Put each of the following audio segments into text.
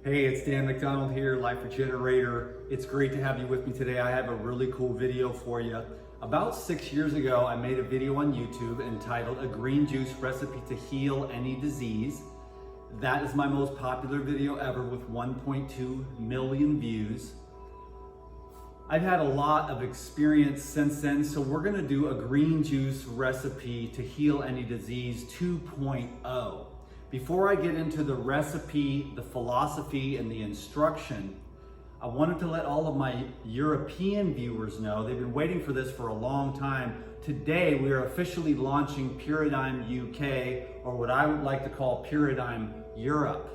Hey, it's Dan McDonald here, Life Regenerator. It's great to have you with me today. I have a really cool video for you. About 6 years ago, I made a video on YouTube entitled A Green Juice Recipe to Heal Any Disease. That is my most popular video ever with 1.2 million views. I've had a lot of experience since then, so we're gonna do a green juice recipe to heal any disease 2.0. Before I get into the recipe, the philosophy, and the instruction, I wanted to let all of my European viewers know, they've been waiting for this for a long time. Today, we are officially launching PURADYME UK, or what I would like to call PURADYME Europe.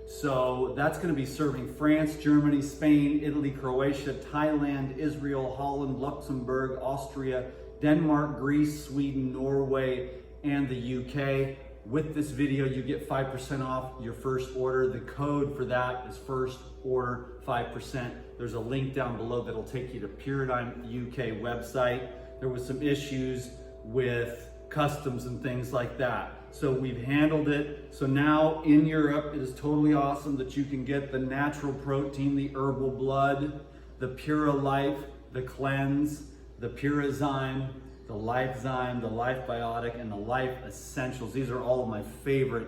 So that's gonna be serving France, Germany, Spain, Italy, Croatia, Thailand, Israel, Holland, Luxembourg, Austria, Denmark, Greece, Sweden, Norway, and the UK. With this video, you get 5% off your first order. The code for that is first order 5%. There's a link down below that'll take you to PURADYME UK website. There was some issues with customs and things like that. So we've handled it. So now in Europe, it is totally awesome that you can get the natural protein, the herbal blood, the Pura Life, the Cleanse, the PURADYME, the Lifezyme, the Life Biotic, and the Life Essentials. These are all of my favorite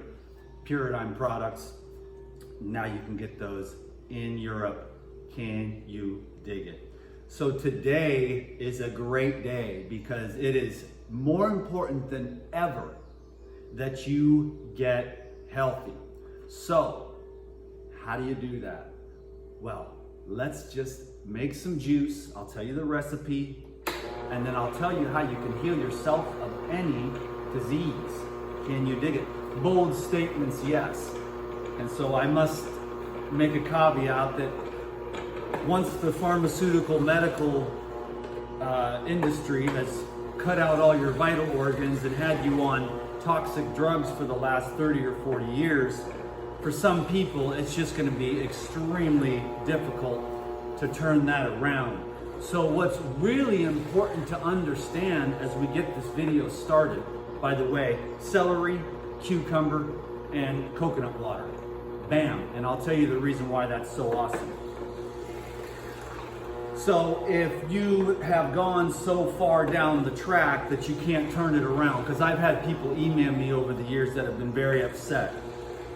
PURADYME products. Now you can get those in Europe. Can you dig it? So today is a great day because it is more important than ever that you get healthy. So how do you do that? Well, let's just make some juice. I'll tell you the recipe, and then I'll tell you how you can heal yourself of any disease. Can you dig it? Bold statements, yes. And so I must make a caveat that once the pharmaceutical medical industry has cut out all your vital organs and had you on toxic drugs for the last 30 or 40 years, for some people it's just going to be extremely difficult to turn that around. So what's really important to understand as we get this video started, by the way, celery, cucumber, and coconut water. Bam, and I'll tell you the reason why that's so awesome. So if you have gone so far down the track that you can't turn it around, because I've had people email me over the years that have been very upset.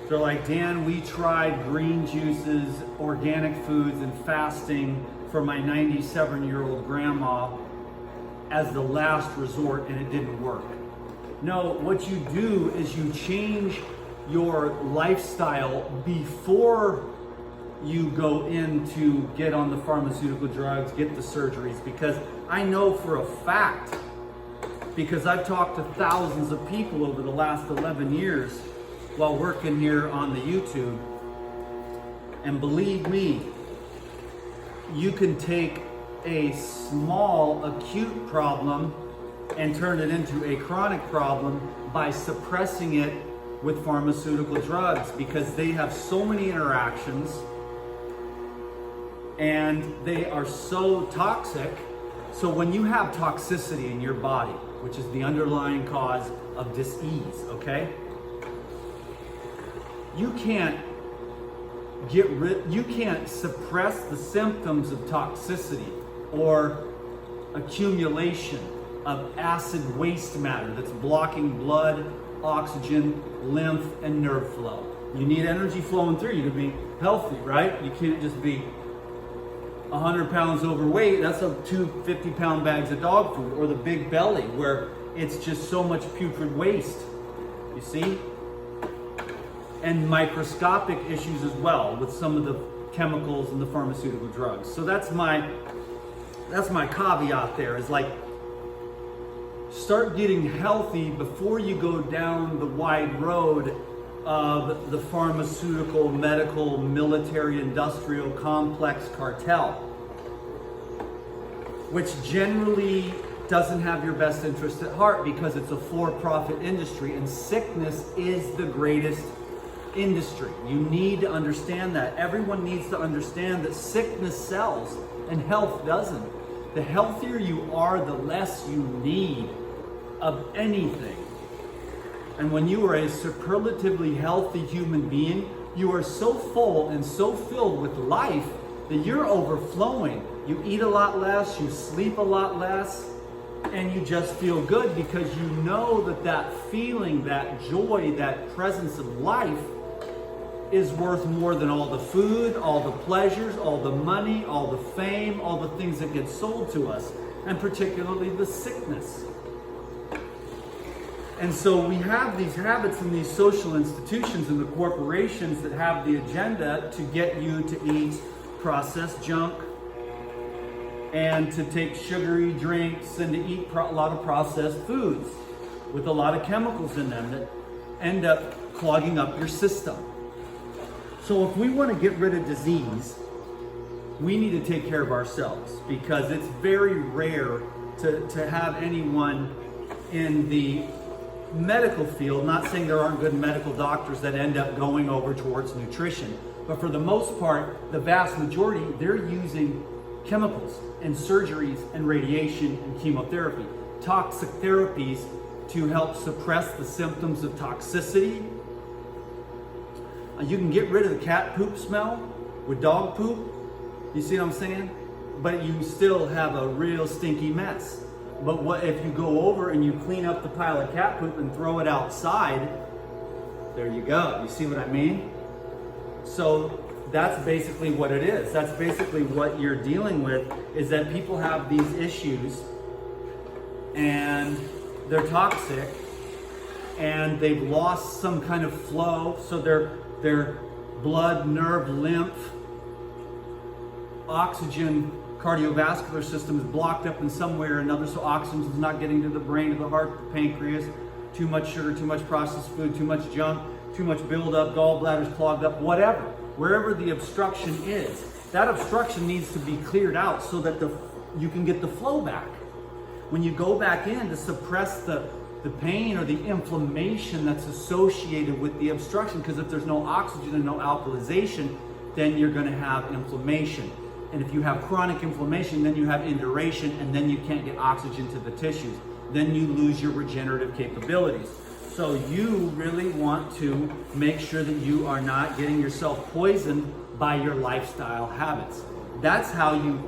They're like, Dan, we tried green juices, organic foods, and fasting for my 97-year-old grandma as the last resort, and it didn't work. No, what you do is you change your lifestyle before you go in to get on the pharmaceutical drugs, get the surgeries, because I know for a fact, because I've talked to thousands of people over the last 11 years while working here on the YouTube, and believe me, you can take a small acute problem and turn it into a chronic problem by suppressing it with pharmaceutical drugs, because they have so many interactions and they are so toxic. So when you have toxicity in your body, which is the underlying cause of disease, okay? You can't suppress the symptoms of toxicity or accumulation of acid waste matter that's blocking blood, oxygen, lymph, and nerve flow. You need energy flowing through you to be healthy, right? You can't just be 100 pounds overweight. That's a 250-pound bags of dog food, or the big belly where it's just so much putrid waste, you see? And microscopic issues as well with some of the chemicals and the pharmaceutical drugs. So that's my caveat there, is like, start getting healthy before you go down the wide road of the pharmaceutical, medical, military, industrial complex cartel, which generally doesn't have your best interest at heart because it's a for-profit industry, and sickness is the greatest industry. You need to understand that. Everyone needs to understand that sickness sells and health doesn't. The healthier you are, the less you need of anything. And when you are a superlatively healthy human being, You are so full and so filled with life that you're overflowing. You eat a lot less, you sleep a lot less, and you just feel good because you know that that feeling, that joy, that presence of life is worth more than all the food, all the pleasures, all the money, all the fame, all the things that get sold to us, and particularly the sickness. And so we have these habits in these social institutions and the corporations that have the agenda to get you to eat processed junk and to take sugary drinks and to eat a lot of processed foods with a lot of chemicals in them that end up clogging up your system. So if we want to get rid of disease, we need to take care of ourselves, because it's very rare to have anyone in the medical field, not saying there aren't good medical doctors that end up going over towards nutrition, but for the most part, the vast majority, they're using chemicals and surgeries and radiation and chemotherapy, toxic therapies to help suppress the symptoms of toxicity. You can get rid of the cat poop smell with dog poop. You see what I'm saying? But you still have a real stinky mess. But what if you go over and you clean up the pile of cat poop and throw it outside? There you go. You see what I mean? So that's basically what it is. That's basically what you're dealing with, is that people have these issues and they're toxic and they've lost some kind of flow. So their blood, nerve, lymph, oxygen, cardiovascular system is blocked up in some way or another, so oxygen is not getting to the brain, to the heart, the pancreas. Too much sugar, too much processed food, too much junk, too much buildup, gallbladders clogged up, whatever. Wherever the obstruction is, that obstruction needs to be cleared out so that you can get the flow back. When you go back in to suppress the pain or the inflammation that's associated with the obstruction, because if there's no oxygen and no alkalization, then you're going to have inflammation. And if you have chronic inflammation, then you have induration, and then you can't get oxygen to the tissues. Then you lose your regenerative capabilities. So you really want to make sure that you are not getting yourself poisoned by your lifestyle habits. That's how you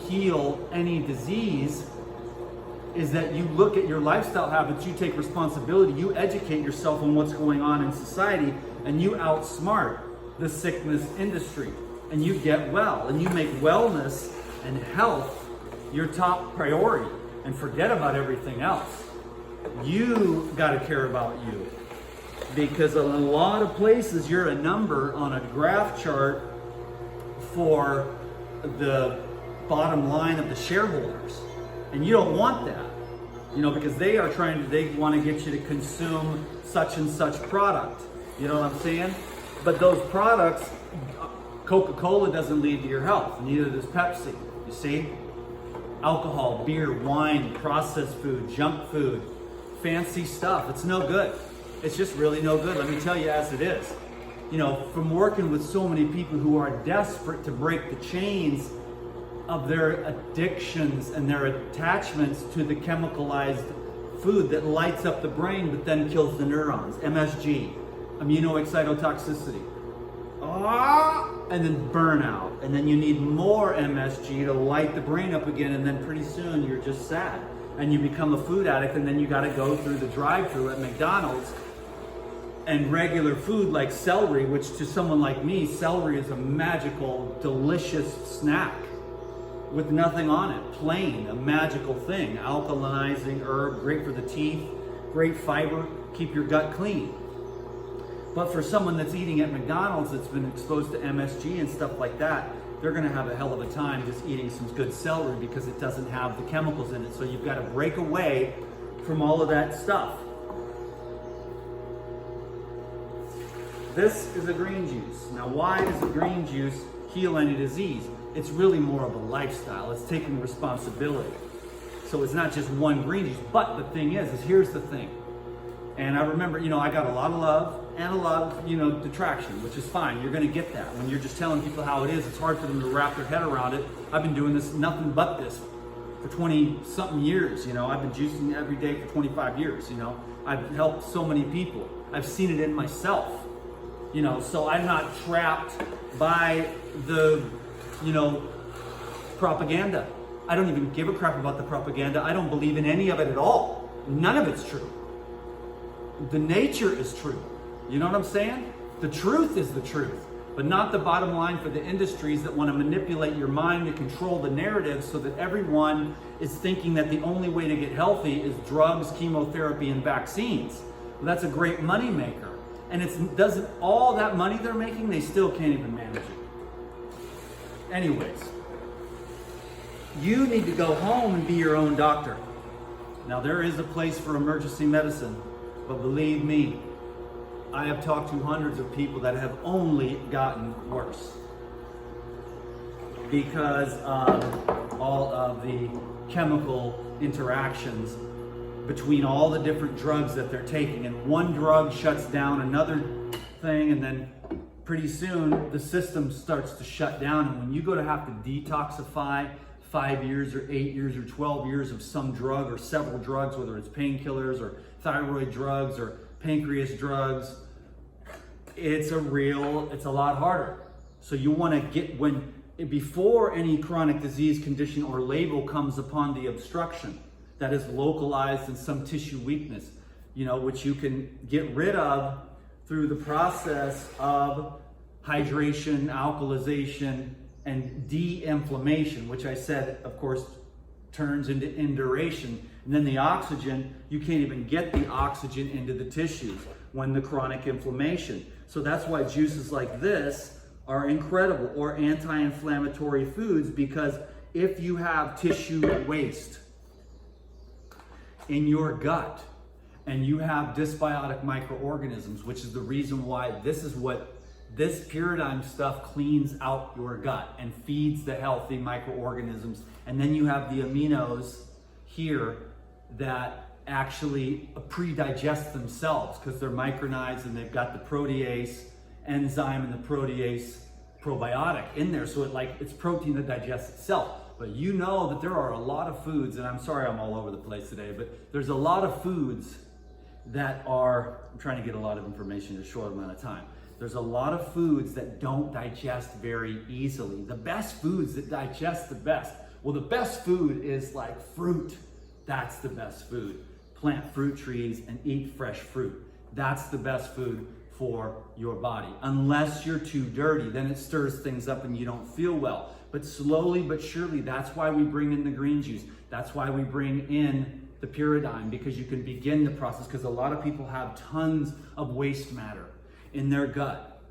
heal any disease, is that you look at your lifestyle habits, you take responsibility, you educate yourself on what's going on in society, and you outsmart the sickness industry. And you get well, and you make wellness and health your top priority, and forget about everything else. You got to care about you, because in a lot of places you're a number on a graph chart for the bottom line of the shareholders, and you don't want that, because they want to get you to consume such and such product. You know what I'm saying? But those products, Coca-Cola doesn't lead to your health, neither does Pepsi, you see? Alcohol, beer, wine, processed food, junk food, fancy stuff, it's no good. It's just really no good, let me tell you as it is. From working with so many people who are desperate to break the chains of their addictions and their attachments to the chemicalized food that lights up the brain but then kills the neurons, MSG, immunoexcitotoxicity. And then burnout, and then you need more MSG to light the brain up again, and then pretty soon you're just sad and you become a food addict, and then you got to go through the drive-thru at McDonald's, and regular food like celery, which to someone like me, celery is a magical, delicious snack with nothing on it, plain, a magical thing, alkalinizing herb, great for the teeth, great fiber, keep your gut clean. But for someone that's eating at McDonald's that's been exposed to MSG and stuff like that, they're going to have a hell of a time just eating some good celery, because it doesn't have the chemicals in it. So you've got to break away from all of that stuff. This is a green juice. Now, why does a green juice heal any disease? It's really more of a lifestyle. It's taking responsibility. So it's not just one green juice. But the thing is here's the thing. And I remember, I got a lot of love and a lot of, detraction, which is fine. You're going to get that. When you're just telling people how it is, it's hard for them to wrap their head around it. I've been doing this, nothing but this, for 20-something years. I've been juicing every day for 25 years. I've helped so many people. I've seen it in myself. You know, so I'm not trapped by the, you know, propaganda. I don't even give a crap about the propaganda. I don't believe in any of it at all. None of it's true. The nature is true. You know what I'm saying? The truth is the truth, but not the bottom line for the industries that want to manipulate your mind to control the narrative so that everyone is thinking that the only way to get healthy is drugs, chemotherapy, and vaccines. Well, that's a great money maker. And it doesn't, all that money they're making, they still can't even manage it. Anyways, you need to go home and be your own doctor. Now, there is a place for emergency medicine, but believe me, I have talked to hundreds of people that have only gotten worse because of all of the chemical interactions between all the different drugs that they're taking. And one drug shuts down another thing, and then pretty soon the system starts to shut down. And when you go to have to detoxify 5 years or 8 years or 12 years of some drug or several drugs, whether it's painkillers or thyroid drugs or pancreas drugs, it's a lot harder. So you want to get, before any chronic disease condition or label comes upon the obstruction that is localized in some tissue weakness, you know, which you can get rid of through the process of hydration, alkalization, and de-inflammation, which I said, of course, turns into induration. And then the oxygen, you can't even get the oxygen into the tissues when the chronic inflammation. So that's why juices like this are incredible, or anti-inflammatory foods, because if you have tissue waste in your gut and you have dysbiotic microorganisms, which is the reason why this PURADYME stuff cleans out your gut and feeds the healthy microorganisms. And then you have the aminos here that actually pre-digest themselves because they're micronized and they've got the protease enzyme and the protease probiotic in there. So it's protein that digests itself. But you know that there are a lot of foods, and I'm sorry I'm all over the place today, but there's a lot of foods that are, I'm trying to get a lot of information in a short amount of time. There's a lot of foods that don't digest very easily. The best foods that digest the best. Well, the best food is like fruit. That's the best food. Plant fruit trees and eat fresh fruit. That's the best food for your body. Unless you're too dirty, then it stirs things up and you don't feel well. But slowly but surely, that's why we bring in the green juice. That's why we bring in the PURADYME, because you can begin the process, because a lot of people have tons of waste matter in their gut.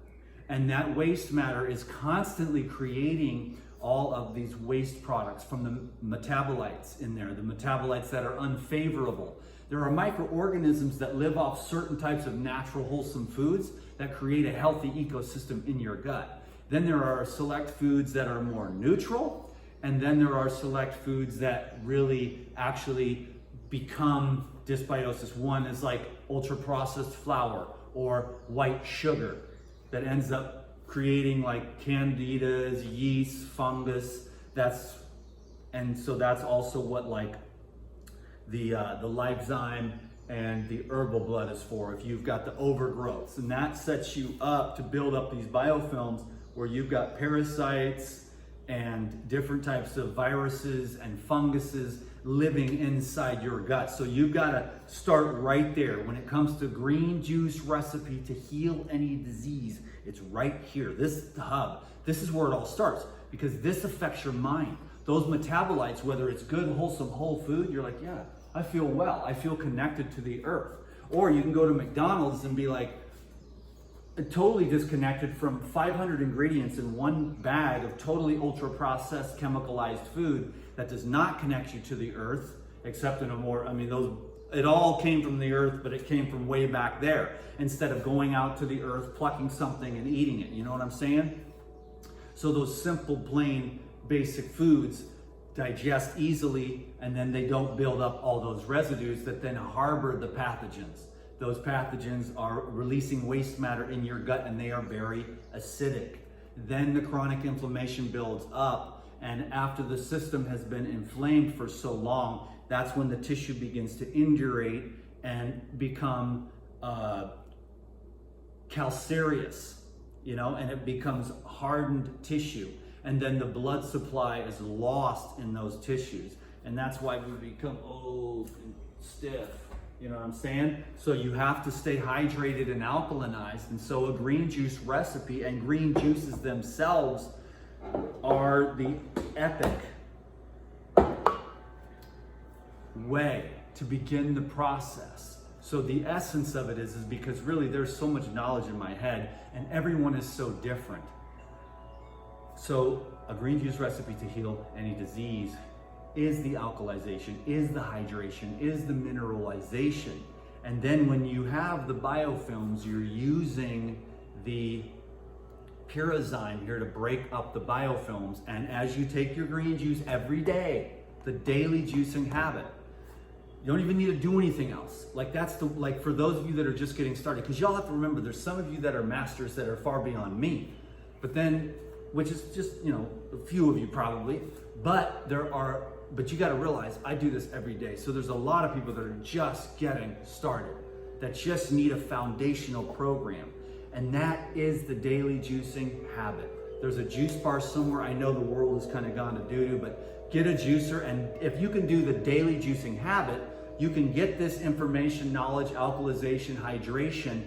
And that waste matter is constantly creating all of these waste products from the metabolites in there, the metabolites that are unfavorable. There are microorganisms that live off certain types of natural wholesome foods that create a healthy ecosystem in your gut. Then there are select foods that are more neutral, and then there are select foods that really actually become dysbiosis. One is like ultra-processed flour or white sugar that ends up creating like candidas, yeast, fungus. So that's also what like the Lypzyme and the herbal blood is for, if you've got the overgrowths. And that sets you up to build up these biofilms where you've got parasites and different types of viruses and funguses living inside your gut. So you've got to start right there. When it comes to green juice recipe to heal any disease, it's right here. This is the hub. This is where it all starts, because this affects your mind. Those metabolites, whether it's good, wholesome, whole food, you're like, yeah, I feel well. I feel connected to the earth. Or you can go to McDonald's and be like, totally disconnected from 500 ingredients in one bag of totally ultra-processed, chemicalized food that does not connect you to the earth, except in a more, it all came from the earth, but it came from way back there, instead of going out to the earth, plucking something and eating it. You know what I'm saying? So those simple, plain, basic foods digest easily, and then they don't build up all those residues that then harbor the pathogens. Those pathogens are releasing waste matter in your gut, and they are very acidic. Then the chronic inflammation builds up, and after the system has been inflamed for so long, that's when the tissue begins to indurate and become calcareous, you know, and it becomes hardened tissue. And then the blood supply is lost in those tissues. And that's why we become old and stiff. You know what I'm saying? So you have to stay hydrated and alkalinized. And so a green juice recipe, and green juices themselves are the epic way to begin the process. So the essence of it is because really there's so much knowledge in my head and everyone is so different. So a green juice recipe to heal any disease is the alkalization, is the hydration, is the mineralization. And then when you have the biofilms, you're using the PURADYME here to break up the biofilms. And as you take your green juice every day, the daily juicing habit, you don't even need to do anything else. Like that's the, like for those of you that are just getting started, because y'all have to remember there's some of you that are masters that are far beyond me. But then, which is just, you know, a few of you probably, but you got to realize I do this every day. So there's a lot of people that are just getting started, that just need a foundational program. And that is the daily juicing habit. There's a juice bar somewhere. I know the world has kind of gone to doo-doo, but get a juicer. And if you can do the daily juicing habit, you can get this information, knowledge, alkalization, hydration,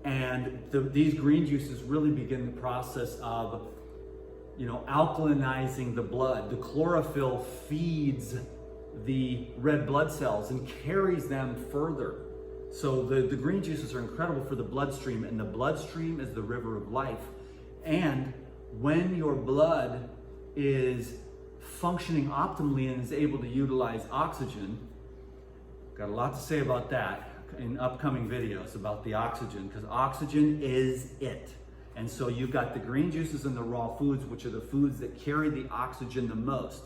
and these green juices really begin the process of, you know, alkalinizing the blood. The chlorophyll feeds the red blood cells and carries them further. So the green juices are incredible for the bloodstream, and the bloodstream is the river of life. And when your blood is functioning optimally and is able to utilize oxygen, got a lot to say about that in upcoming videos about the oxygen, because oxygen is it. And so you've got the green juices and the raw foods, which are the foods that carry the oxygen the most.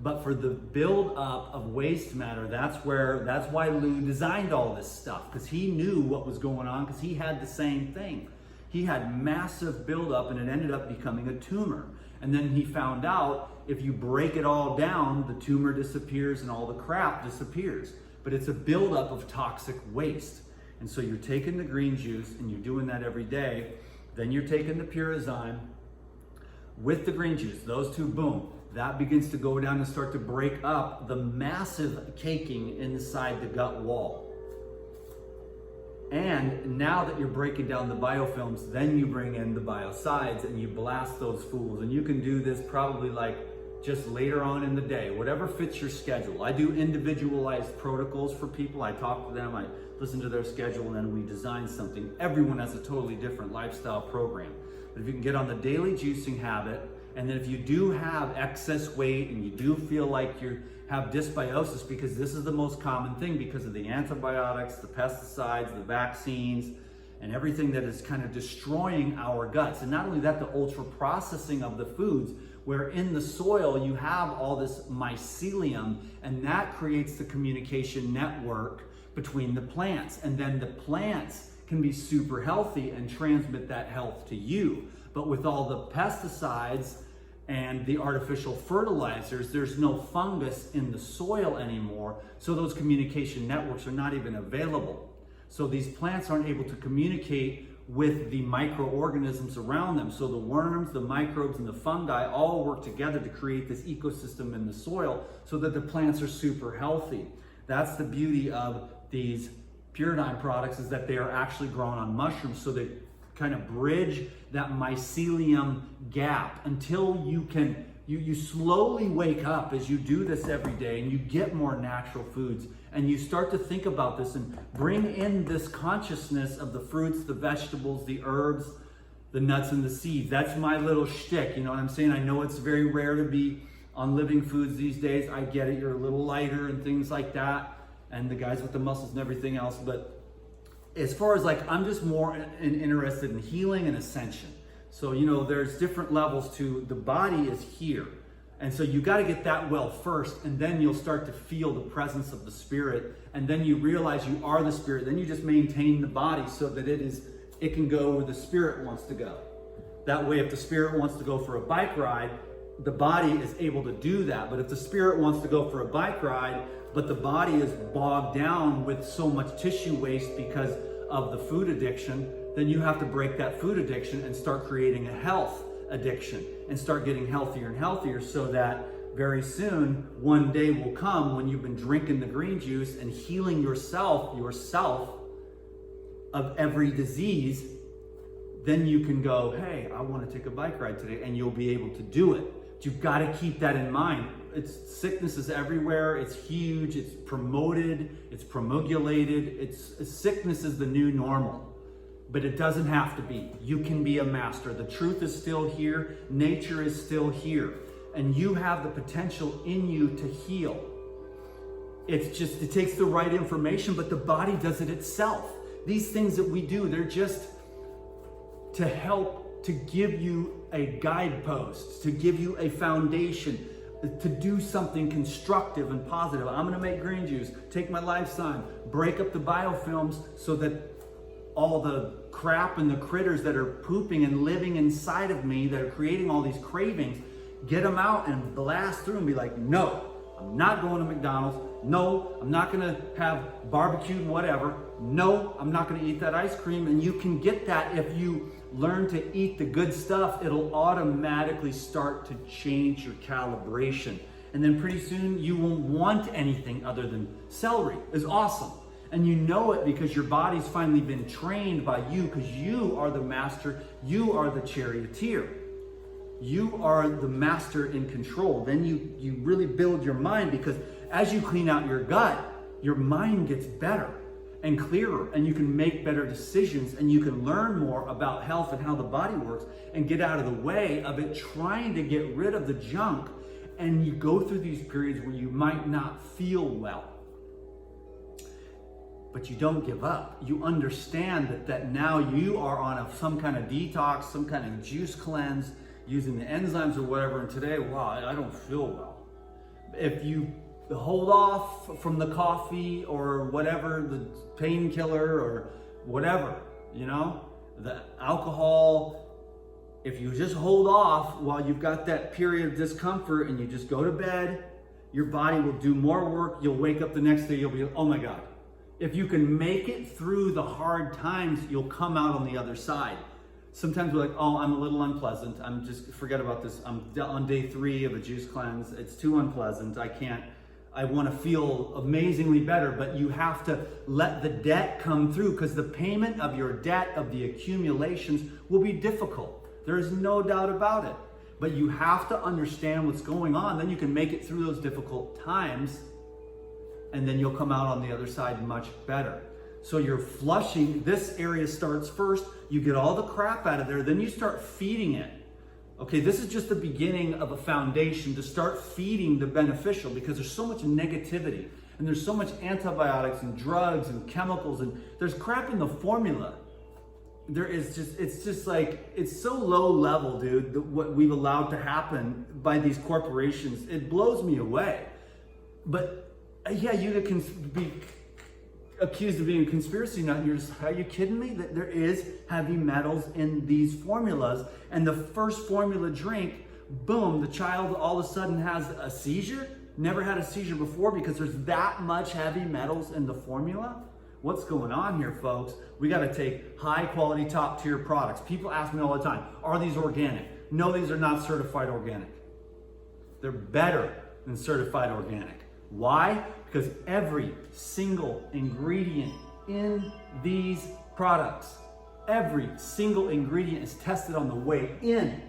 But for the build up of waste matter, that's why Lou designed all this stuff, because he knew what was going on, because he had the same thing. He had massive buildup and it ended up becoming a tumor. And then he found out if you break it all down, the tumor disappears and all the crap disappears. But it's a buildup of toxic waste. And so you're taking the green juice and you're doing that every day. Then you're taking the PURADYME with the green juice, those two, boom. That begins to go down and start to break up the massive caking inside the gut wall. And now that you're breaking down the biofilms, then you bring in the biocides and you blast those fools. And you can do this probably like just later on in the day, whatever fits your schedule. I do individualized protocols for people. I talk to them, I listen to their schedule, and then we design something. Everyone has a totally different lifestyle program. But if you can get on the daily juicing habit, and then if you do have excess weight and you do feel like you have dysbiosis, because this is the most common thing because of the antibiotics, the pesticides, the vaccines, and everything that is kind of destroying our guts. And not only that, the ultra processing of the foods, where in the soil you have all this mycelium, and that creates the communication network between the plants. And then the plants can be super healthy and transmit that health to you. But with all the pesticides and the artificial fertilizers, there's no fungus in the soil anymore, so those communication networks are not even available. So these plants aren't able to communicate with the microorganisms around them. So the worms, the microbes, and the fungi all work together to create this ecosystem in the soil so that the plants are super healthy. That's the beauty of these PURADYME products, is that they are actually grown on mushrooms, so they kind of bridge that mycelium gap until you slowly wake up as you do this every day, and you get more natural foods, and you start to think about this and bring in this consciousness of the fruits, the vegetables, the herbs, the nuts, and the seeds. That's my little shtick, you know what I'm saying? I know it's very rare to be on living foods these days. I get it, you're a little lighter and things like that, and the guys with the muscles and everything else, but as far as like, I'm just more interested in healing and ascension. So, you know, there's different levels to the body is here. And so you got to get that well first, and then you'll start to feel the presence of the spirit. And then you realize you are the spirit. Then you just maintain the body so that it can go where the spirit wants to go. That way, if the spirit wants to go for a bike ride, the body is able to do that. But if the spirit wants to go for a bike ride, but the body is bogged down with so much tissue waste because of the food addiction, then you have to break that food addiction and start creating a health addiction and start getting healthier and healthier, so that very soon, one day will come when you've been drinking the green juice and healing yourself of every disease. Then you can go, hey, I want to take a bike ride today, and you'll be able to do it. But you've got to keep that in mind. Sickness is everywhere. It's huge. It's promoted. It's promulgated. Sickness is the new normal. But it doesn't have to be. You can be a master. The truth is still here. Nature is still here. And you have the potential in you to heal. It takes the right information, but the body does it itself. These things that we do, they're just to help to give you a guidepost, to give you a foundation, to do something constructive and positive. I'm gonna make green juice, take my life sign, break up the biofilms so that all the crap and the critters that are pooping and living inside of me that are creating all these cravings, get them out and blast through and be like, no, I'm not going to McDonald's. No, I'm not gonna have barbecue and whatever. No, I'm not gonna eat that ice cream. And you can get that if you learn to eat the good stuff. It'll automatically start to change your calibration. And then pretty soon you won't want anything other than celery. It's awesome. And you know it because your body's finally been trained by you, because you are the master, you are the charioteer. You are the master in control. Then you really build your mind, because as you clean out your gut, your mind gets better and clearer, and you can make better decisions, and you can learn more about health and how the body works and get out of the way of it trying to get rid of the junk. And you go through these periods where you might not feel well, but you don't give up. You understand that now you are on some kind of detox, some kind of juice cleanse, using the enzymes or whatever, and today, wow, I don't feel well. If you hold off from the coffee or whatever, the painkiller or whatever, the alcohol, if you just hold off while you've got that period of discomfort and you just go to bed, your body will do more work. You'll wake up the next day, you'll be, oh my God. If you can make it through the hard times, you'll come out on the other side. Sometimes we're like, oh, I'm a little unpleasant. Forget about this. I'm on day 3 of a juice cleanse. It's too unpleasant. I want to feel amazingly better, but you have to let the debt come through, because the payment of your debt, of the accumulations, will be difficult. There is no doubt about it. But you have to understand what's going on. Then you can make it through those difficult times, and then you'll come out on the other side much better. So you're flushing, this area starts first, you get all the crap out of there, then you start feeding it. Okay, this is just the beginning of a foundation to start feeding the beneficial, because there's so much negativity and there's so much antibiotics and drugs and chemicals, and there's crap in the formula. It's so low level, dude, what we've allowed to happen by these corporations. It blows me away. But yeah, you can be accused of being a conspiracy nut, and you're just, are you kidding me? That there is heavy metals in these formulas, and the first formula drink, boom, the child all of a sudden has a seizure. Never had a seizure before because there's that much heavy metals in the formula. What's going on here, folks? We got to take high quality, top tier products. People ask me all the time, are these organic? No, these are not certified organic. They're better than certified organic. Why? Because every single ingredient in these products, every single ingredient is tested on the way in.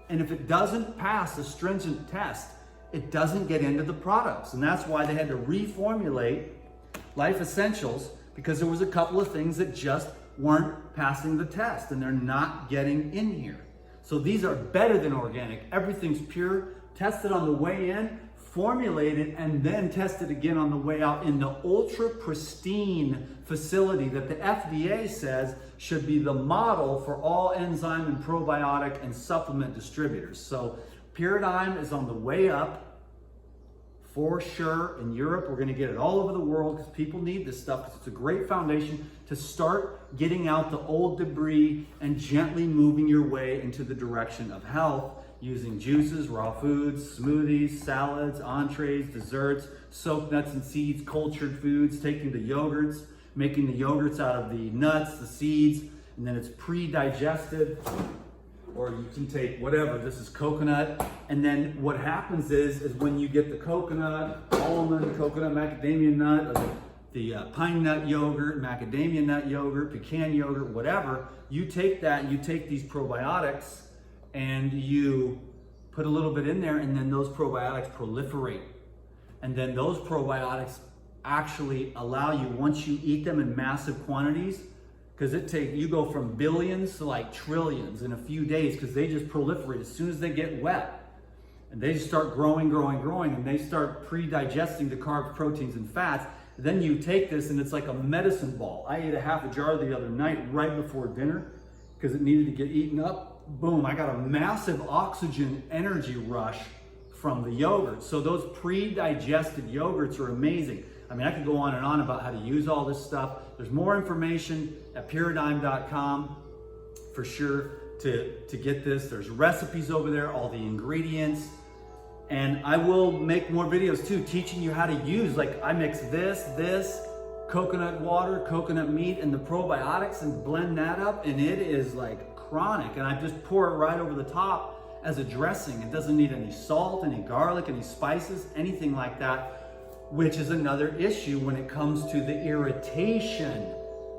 And if it doesn't pass a stringent test, it doesn't get into the products. And that's why they had to reformulate Life Essentials, because there was a couple of things that just weren't passing the test and they're not getting in here. So these are better than organic. Everything's pure, tested on the way in, formulated, and then tested again on the way out in the ultra pristine facility that the FDA says should be the model for all enzyme and probiotic and supplement distributors. So PURADYME is on the way up for sure. In Europe, we're going to get it all over the world because people need this stuff, because it's a great foundation to start getting out the old debris and gently moving your way into the direction of health, using juices, raw foods, smoothies, salads, entrees, desserts, soaked nuts and seeds, cultured foods, taking the yogurts, making the yogurts out of the nuts, the seeds, and then it's pre-digested, or you can take whatever. This is coconut, and then what happens is when you get the coconut, almond, coconut, macadamia nut, or the pine nut yogurt, macadamia nut yogurt, pecan yogurt, whatever, you take that, you take these probiotics, and you put a little bit in there, and then those probiotics proliferate. And then those probiotics actually allow you, once you eat them in massive quantities, because you go from billions to like trillions in a few days, because they just proliferate as soon as they get wet. And they just start growing, and they start pre-digesting the carbs, proteins, and fats. Then you take this, and it's like a medicine ball. I ate a half a jar the other night right before dinner because it needed to get eaten up. Boom, I got a massive oxygen energy rush from the yogurt. So those pre-digested yogurts are amazing. I mean, I could go on and on about how to use all this stuff. There's more information at PURADYME.com for sure to get this. There's recipes over there, all the ingredients. And I will make more videos too, teaching you how to use, like I mix this, coconut water, coconut meat, and the probiotics and blend that up. And it is like chronic. And I just pour it right over the top as a dressing. It doesn't need any salt, any garlic, any spices, anything like that. Which is another issue when it comes to the irritation.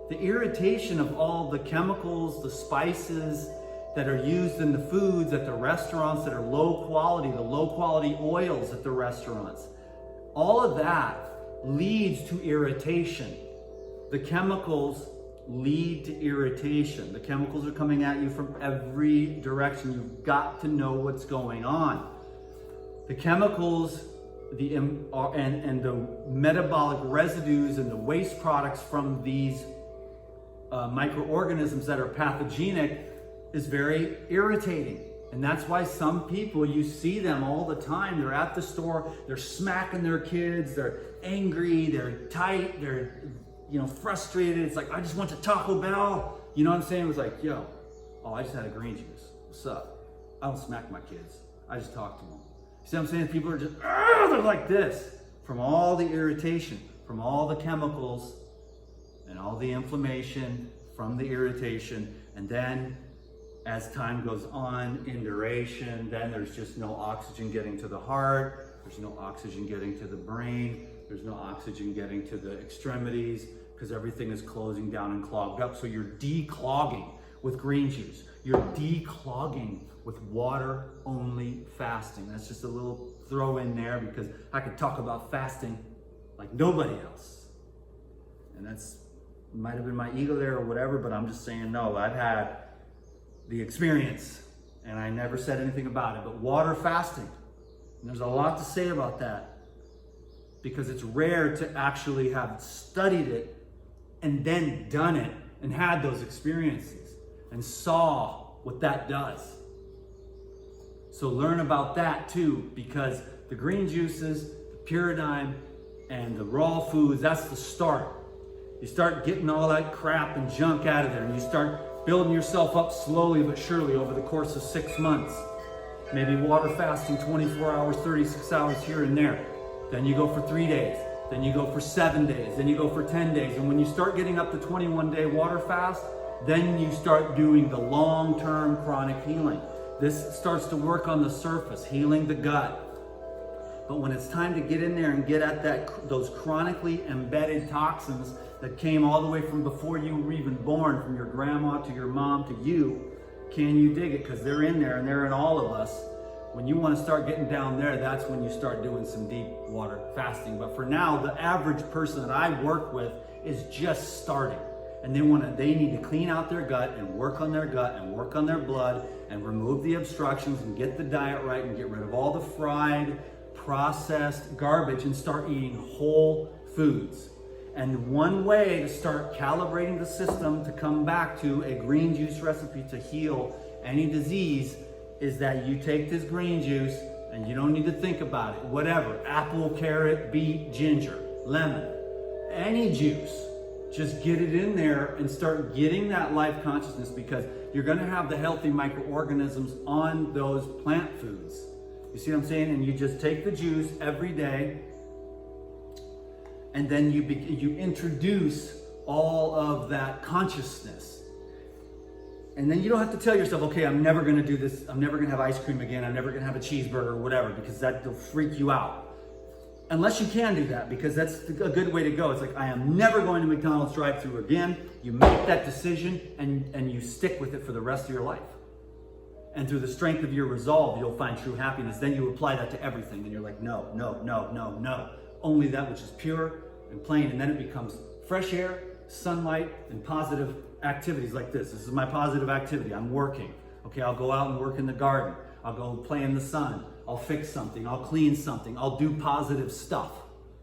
The irritation of all the chemicals, the spices that are used in the foods at the restaurants that are low quality, the low quality oils at the restaurants. All of that leads to irritation. The chemicals lead to irritation. The chemicals are coming at you from every direction. You've got to know what's going on. The chemicals and the metabolic residues and the waste products from these microorganisms that are pathogenic is very irritating. And that's why some people, you see them all the time, they're at the store, they're smacking their kids, they're angry, they're tight, they're frustrated. It's like, I just went to Taco Bell. You know what I'm saying? It was like, yo, I just had a green juice. What's up? I don't smack my kids. I just talk to them. See what I'm saying? People are just, they're like this from all the irritation, from all the chemicals and all the inflammation from the irritation. And then as time goes on in duration, then there's just no oxygen getting to the heart. There's no oxygen getting to the brain. There's no oxygen getting to the extremities because everything is closing down and clogged up. So you're declogging with green juice. You're declogging with water-only fasting. That's just a little throw in there because I could talk about fasting like nobody else. And that's might have been my ego there or whatever, but I'm just saying, no, I've had the experience and I never said anything about it. But water fasting, and there's a lot to say about that because it's rare to actually have studied it and then done it and had those experiences and saw what that does. So learn about that too, because the green juices, the PURADYME, and the raw foods, that's the start. You start getting all that crap and junk out of there, and you start building yourself up slowly but surely over the course of 6 months. Maybe water fasting 24 hours, 36 hours here and there. Then you go for 3 days. Then you go for 7 days. Then you go for 10 days. And when you start getting up to 21-day water fast, then you start doing the long-term chronic healing. This starts to work on the surface, healing the gut. But when it's time to get in there and get at those chronically embedded toxins that came all the way from before you were even born, from your grandma to your mom to you, can you dig it? Because they're in there and they're in all of us. When you want to start getting down there, that's when you start doing some deep water fasting. But for now, the average person that I work with is just starting. And they need to clean out their gut and work on their gut and work on their blood and remove the obstructions and get the diet right and get rid of all the fried, processed garbage and start eating whole foods. And one way to start calibrating the system to come back to a green juice recipe to heal any disease is that you take this green juice and you don't need to think about it. Whatever, apple, carrot, beet, ginger, lemon, any juice. Just get it in there and start getting that life consciousness, because you're going to have the healthy microorganisms on those plant foods. You see what I'm saying? And you just take the juice every day, and then you introduce all of that consciousness. And then you don't have to tell yourself, okay, I'm never gonna do this. I'm never gonna have ice cream again. I'm never gonna have a cheeseburger or whatever, because that'll freak you out. Unless you can do that, because that's a good way to go. It's like, I am never going to McDonald's drive-thru again. You make that decision and you stick with it for the rest of your life. And through the strength of your resolve, you'll find true happiness. Then you apply that to everything and you're like, no, no, no, no, no. Only that which is pure and plain. And then it becomes fresh air, sunlight, and positive activities like this. This is my positive activity. I'm working. Okay, I'll go out and work in the garden. I'll go play in the sun. I'll fix something. I'll clean something. I'll do positive stuff.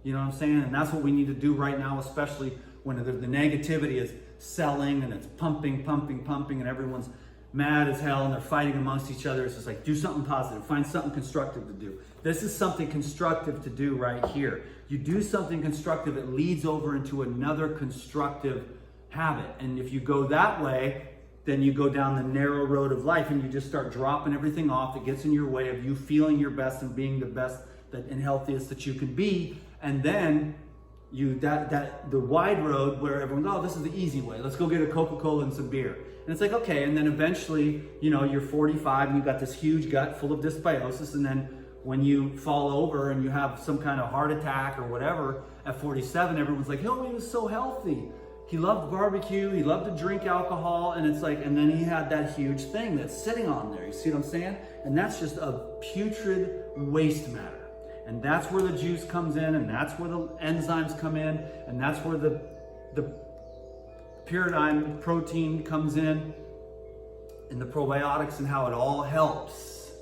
You know what I'm saying? And that's what we need to do right now, especially when the negativity is selling and it's pumping, pumping, pumping, and everyone's mad as hell and they're fighting amongst each other. It's just like, do something positive. Find something constructive to do. This is something constructive to do right here. You do something constructive, it leads over into another constructive habit. And if you go that way, then you go down the narrow road of life and you just start dropping everything off that gets in your way of you feeling your best and being the best and healthiest that you can be. And then the wide road where everyone, oh, this is the easy way. Let's go get a Coca-Cola and some beer. And it's like, okay. And then eventually, you're 45 and you've got this huge gut full of dysbiosis. And then when you fall over and you have some kind of heart attack or whatever at 47, everyone's like, oh, he was so healthy. He loved barbecue, he loved to drink alcohol, and it's like, and then he had that huge thing that's sitting on there. You see what I'm saying? And that's just a putrid waste matter. And that's where the juice comes in, and that's where the enzymes come in, and that's where the PURADYME protein comes in, and the probiotics, and how it all helps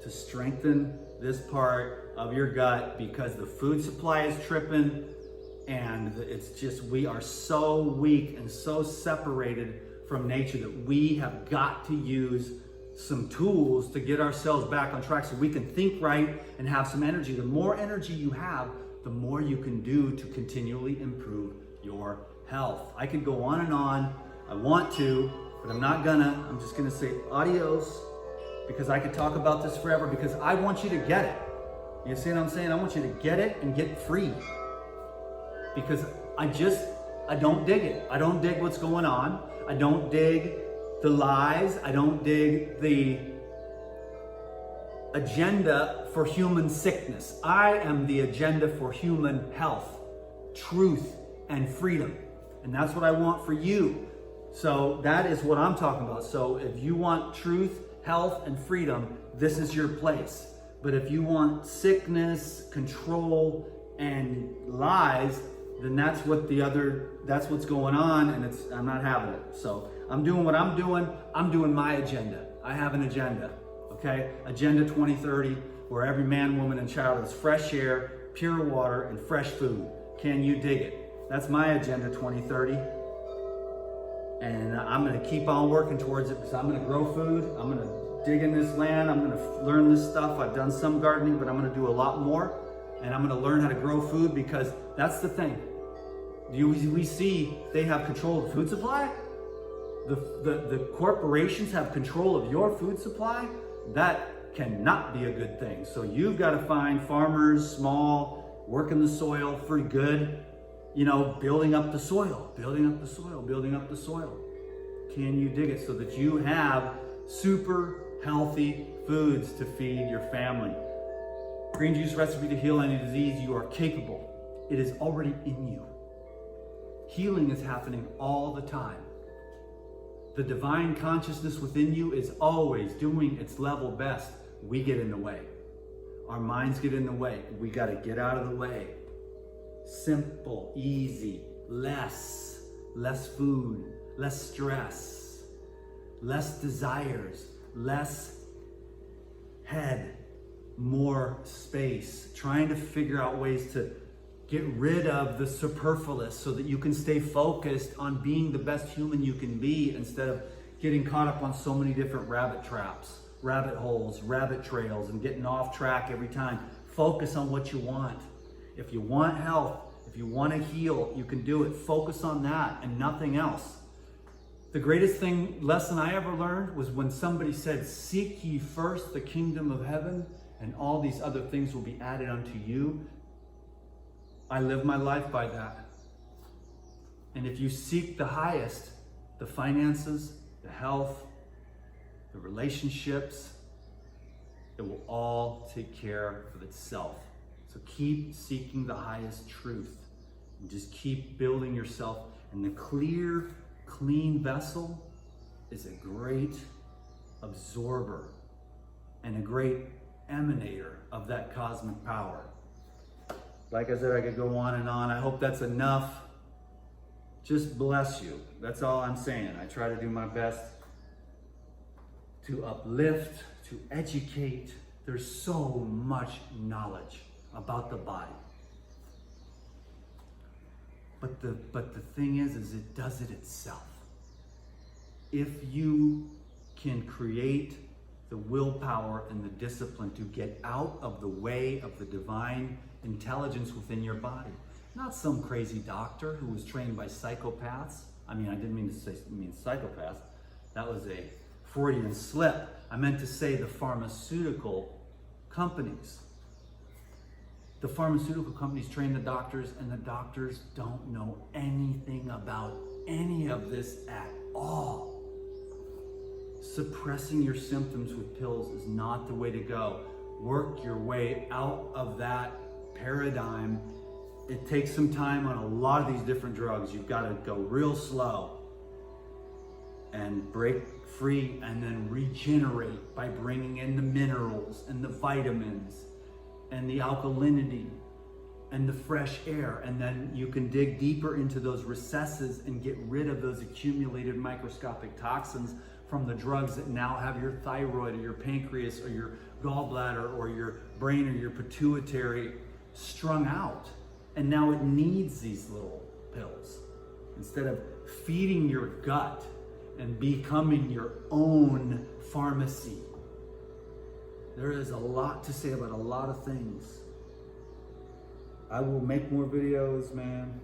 to strengthen this part of your gut, because the food supply is tripping. And it's just, we are so weak and so separated from nature that we have got to use some tools to get ourselves back on track so we can think right and have some energy. The more energy you have, the more you can do to continually improve your health. I could go on and on. I want to, but I'm not gonna. I'm just gonna say adios, because I could talk about this forever, because I want you to get it. You see what I'm saying? I want you to get it and get free. Because I don't dig it. I don't dig what's going on. I don't dig the lies. I don't dig the agenda for human sickness. I am the agenda for human health, truth, and freedom. And that's what I want for you. So that is what I'm talking about. So if you want truth, health, and freedom, this is your place. But if you want sickness, control, and lies, then that's what's going on, and I'm not having it. So I'm doing what I'm doing. I'm doing my agenda. I have an agenda, okay? Agenda 2030, where every man, woman, and child has fresh air, pure water, and fresh food. Can you dig it? That's my agenda 2030. And I'm gonna keep on working towards it, because I'm gonna grow food. I'm gonna dig in this land. I'm gonna learn this stuff. I've done some gardening, but I'm gonna do a lot more. And I'm gonna learn how to grow food, because that's the thing. We see they have control of the food supply. The corporations have control of your food supply. That cannot be a good thing. So you've got to find farmers, small, working the soil for good, building up the soil, building up the soil, building up the soil. Can you dig it so that you have super healthy foods to feed your family? Green juice recipe to heal any disease. You are capable. It is already in you. Healing is happening all the time. The divine consciousness within you is always doing its level best. We get in the way. Our minds get in the way. We got to get out of the way. Simple, easy, less food, less stress, less desires, less head, more space, trying to figure out ways to get rid of the superfluous so that you can stay focused on being the best human you can be, instead of getting caught up on so many different rabbit traps, rabbit holes, rabbit trails, and getting off track every time. Focus on what you want. If you want health, if you want to heal, you can do it. Focus on that and nothing else. The greatest lesson I ever learned was when somebody said, "Seek ye first the kingdom of heaven, and all these other things will be added unto you." I live my life by that. And if you seek the highest, the finances, the health, the relationships, it will all take care of itself. So keep seeking the highest truth and just keep building yourself. And the clear, clean vessel is a great absorber and a great emanator of that cosmic power. Like I said, I could go on and on. I hope that's enough. Just bless you. That's all I'm saying. I try to do my best to uplift, to educate. There's so much knowledge about the body. But the thing is it does it itself. If you can create the willpower and the discipline to get out of the way of the divine intelligence within your body. Not some crazy doctor who was trained by psychopaths. I didn't mean to mean psychopaths. That was a Freudian slip. I meant to say the pharmaceutical companies. The pharmaceutical companies train the doctors, and the doctors don't know anything about any of this at all. Suppressing your symptoms with pills is not the way to go. Work your way out of that paradigm. It takes some time on a lot of these different drugs. You've got to go real slow and break free and then regenerate by bringing in the minerals and the vitamins and the alkalinity and the fresh air. And then you can dig deeper into those recesses and get rid of those accumulated microscopic toxins from the drugs that now have your thyroid or your pancreas or your gallbladder or your brain or your pituitary strung out. And now it needs these little pills. Instead of feeding your gut and becoming your own pharmacy. There is a lot to say about a lot of things. I will make more videos, man.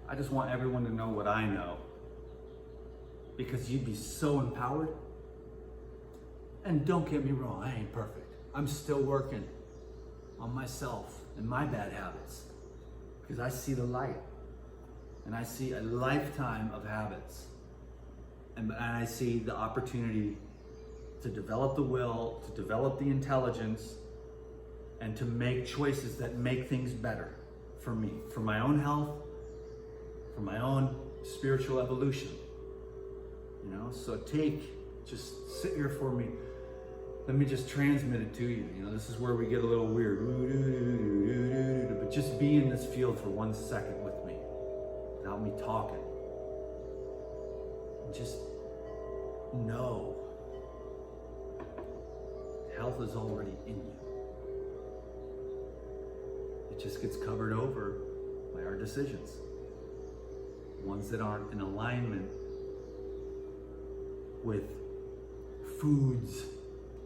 I just want everyone to know what I know, because you'd be so empowered. And don't get me wrong, I ain't perfect. I'm still working on myself and my bad habits, because I see the light and I see a lifetime of habits, and I see the opportunity to develop the will, to develop the intelligence, and to make choices that make things better for me, for my own health, for my own spiritual evolution. You know, so just sit here for me. Let me just transmit it to you. You know, this is where we get a little weird. But just be in this field for 1 second with me, without me talking. And just know health is already in you. It just gets covered over by our decisions. Ones that aren't in alignment with foods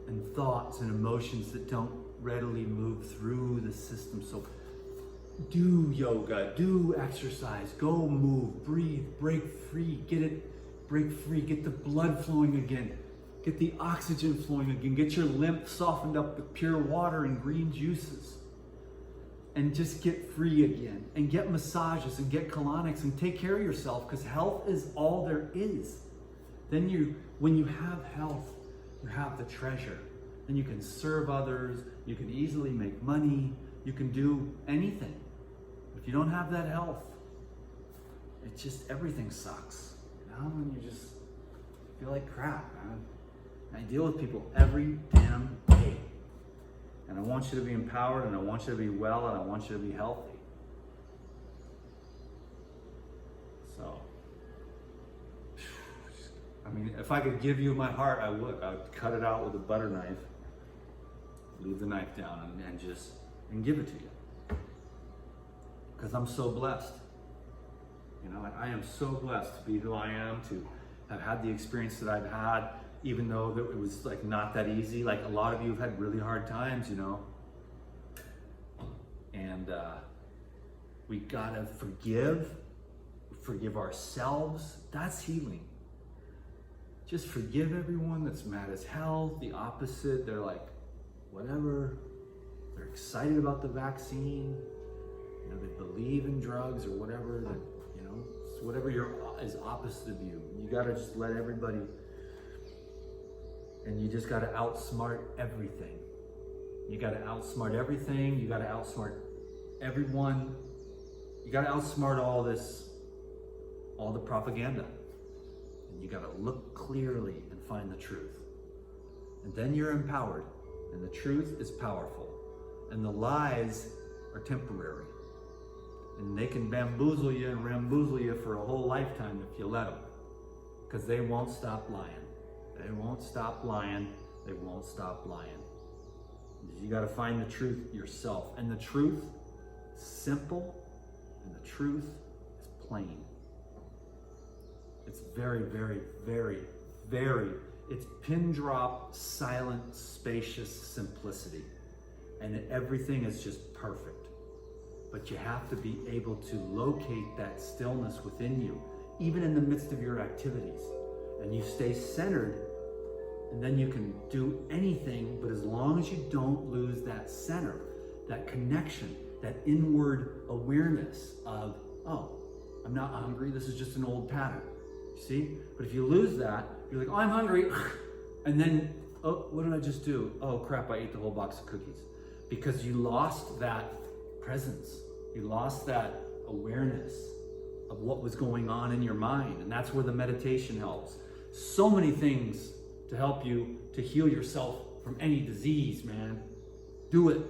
and thoughts and emotions that don't readily move through the system. So do yoga, do exercise, go move, breathe, break free, break free, get the blood flowing again, get the oxygen flowing again, get your lymph softened up with pure water and green juices, and just get free again, and get massages and get colonics and take care of yourself, because health is all there is. Then when you have health, you have the treasure. Then you can serve others, you can easily make money, you can do anything. If you don't have that health, it's just, everything sucks. You know, and you just feel like crap, man. And I deal with people every damn day. And I want you to be empowered, and I want you to be well, and I want you to be healthy. So, I mean, if I could give you my heart, I would. I would cut it out with a butter knife, leave the knife down, and give it to you. Because I'm so blessed. You know, I am so blessed to be who I am, to have had the experience that I've had, even though it was like not that easy. Like, a lot of you have had really hard times, you know. And we gotta forgive ourselves. That's healing. Just forgive everyone that's mad as hell. The opposite, they're like, whatever. They're excited about the vaccine. You know, they believe in drugs or whatever. That, you know, whatever is opposite of you. You got to just let everybody, and you just got to outsmart everything. You got to outsmart everything. You got to outsmart everyone. You got to outsmart all this, all the propaganda. And you got to look clearly and find the truth. And then you're empowered. And the truth is powerful. And the lies are temporary. And they can bamboozle you and ramboozle you for a whole lifetime if you let them. Because they won't stop lying. They won't stop lying. They won't stop lying. You got to find the truth yourself. And the truth is simple. And the truth is plain. It's very, very, very, very, it's pin drop, silent, spacious simplicity. And everything is just perfect. But you have to be able to locate that stillness within you, even in the midst of your activities. And you stay centered, and then you can do anything, but as long as you don't lose that center, that connection, that inward awareness of, oh, I'm not hungry, this is just an old pattern. You see? But if you lose that, you're like, oh, I'm hungry. And then, oh, what did I just do? Oh crap, I ate the whole box of cookies. Because you lost that presence. You lost that awareness of what was going on in your mind. And that's where the meditation helps. So many things to help you to heal yourself from any disease, man. Do it.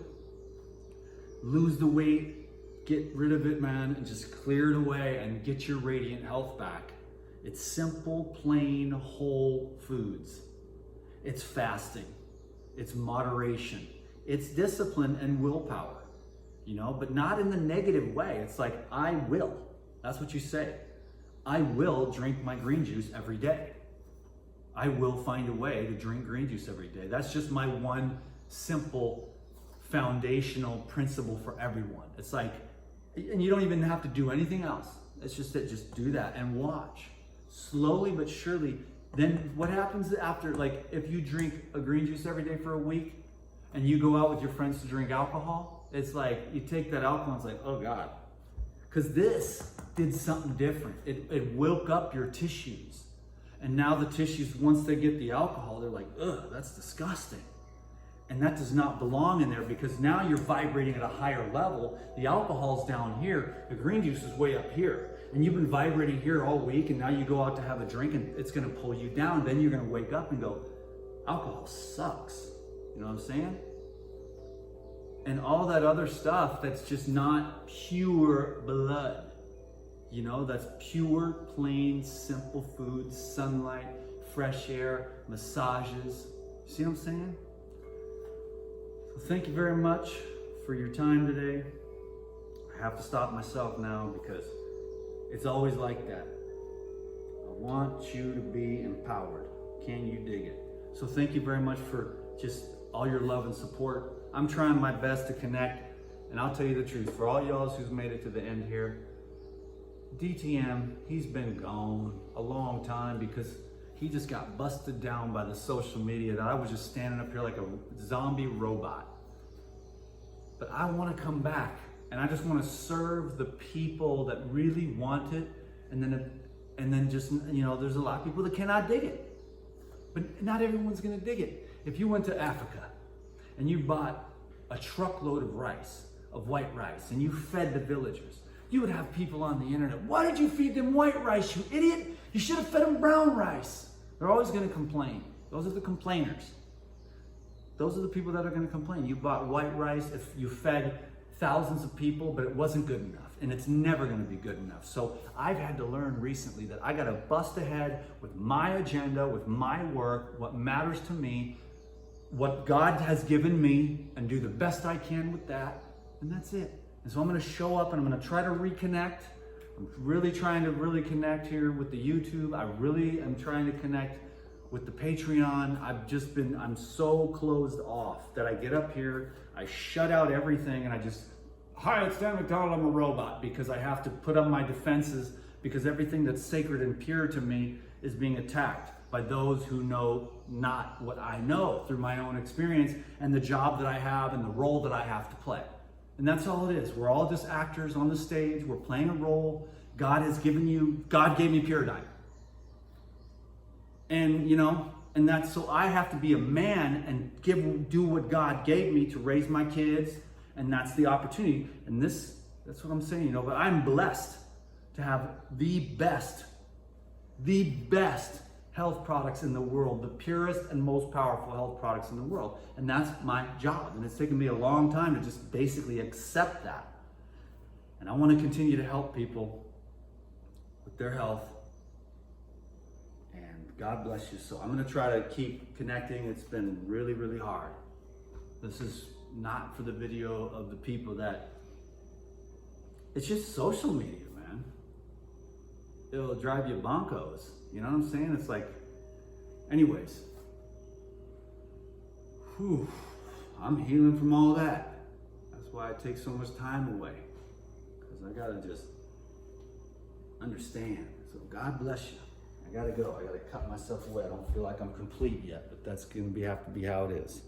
Lose the weight, get rid of it, man, and just clear it away and get your radiant health back. It's simple, plain, whole foods. It's fasting. It's moderation. It's discipline and willpower, you know, but not in the negative way. It's like, I will. That's what you say. I will drink my green juice every day. I will find a way to drink green juice every day. That's just my one simple foundational principle for everyone. It's like, and you don't even have to do anything else. It's just that, just do that and watch. Slowly but surely, then what happens after, like, if you drink a green juice every day for a week and you go out with your friends to drink alcohol, it's like you take that alcohol and it's like, oh God. Because this did something different. It woke up your tissues. And now the tissues, once they get the alcohol, they're like, ugh, that's disgusting. And that does not belong in there, because now you're vibrating at a higher level. The alcohol's down here, the green juice is way up here. And you've been vibrating here all week, and now you go out to have a drink and it's gonna pull you down. Then you're gonna wake up and go, alcohol sucks. You know what I'm saying? And all that other stuff that's just not pure blood. You know, that's pure, plain, simple food, sunlight, fresh air, massages. See what I'm saying? So thank you very much for your time today. I have to stop myself now because it's always like that. I want you to be empowered. Can you dig it? So thank you very much for just all your love and support. I'm trying my best to connect, and I'll tell you the truth. For all y'all who's made it to the end here, DTM, he's been gone a long time because he just got busted down by the social media that I was just standing up here like a zombie robot. But I want to come back, and I just want to serve the people that really want it, and then just, you know, there's a lot of people that cannot dig it. But not everyone's going to dig it. If you went to Africa and you bought a truckload of rice, of white rice, and you fed the villagers, you would have people on the internet, why did you feed them white rice, you idiot? You should have fed them brown rice. They're always going to complain. Those are the complainers. Those are the people that are going to complain. You bought white rice, if you fed thousands of people, but it wasn't good enough, and it's never going to be good enough. So I've had to learn recently that I got to bust ahead with my agenda, with my work, what matters to me, what God has given me, and do the best I can with that, and that's it. And so I'm going to show up and I'm going to try to reconnect. I'm really trying to connect here with the YouTube. I really am trying to connect with the Patreon. I'm so closed off that I get up here, I shut out everything, and I just, hi, it's Dan McDonald, I'm a robot, because I have to put on my defenses, because everything that's sacred and pure to me is being attacked by those who know not what I know through my own experience and the job that I have and the role that I have to play. And that's all it is. We're all just actors on the stage. We're playing a role. God gave me PURADYME. And and that's so I have to be a man and do what God gave me to raise my kids, and that's the opportunity. And that's what I'm saying, but I'm blessed to have the best health products in the world, the purest and most powerful health products in the world. And that's my job. And it's taken me a long time to just basically accept that. And I want to continue to help people with their health. And God bless you. So I'm going to try to keep connecting. It's been really, really hard. This is not for the video of the people that, it's just social media, man. It'll drive you bonkos. You know what I'm saying? It's like, anyways. Whew, I'm healing from all that. That's why I take so much time away. Because I got to just understand. So God bless you. I got to go. I got to cut myself away. I don't feel like I'm complete yet, but that's going to have to be how it is.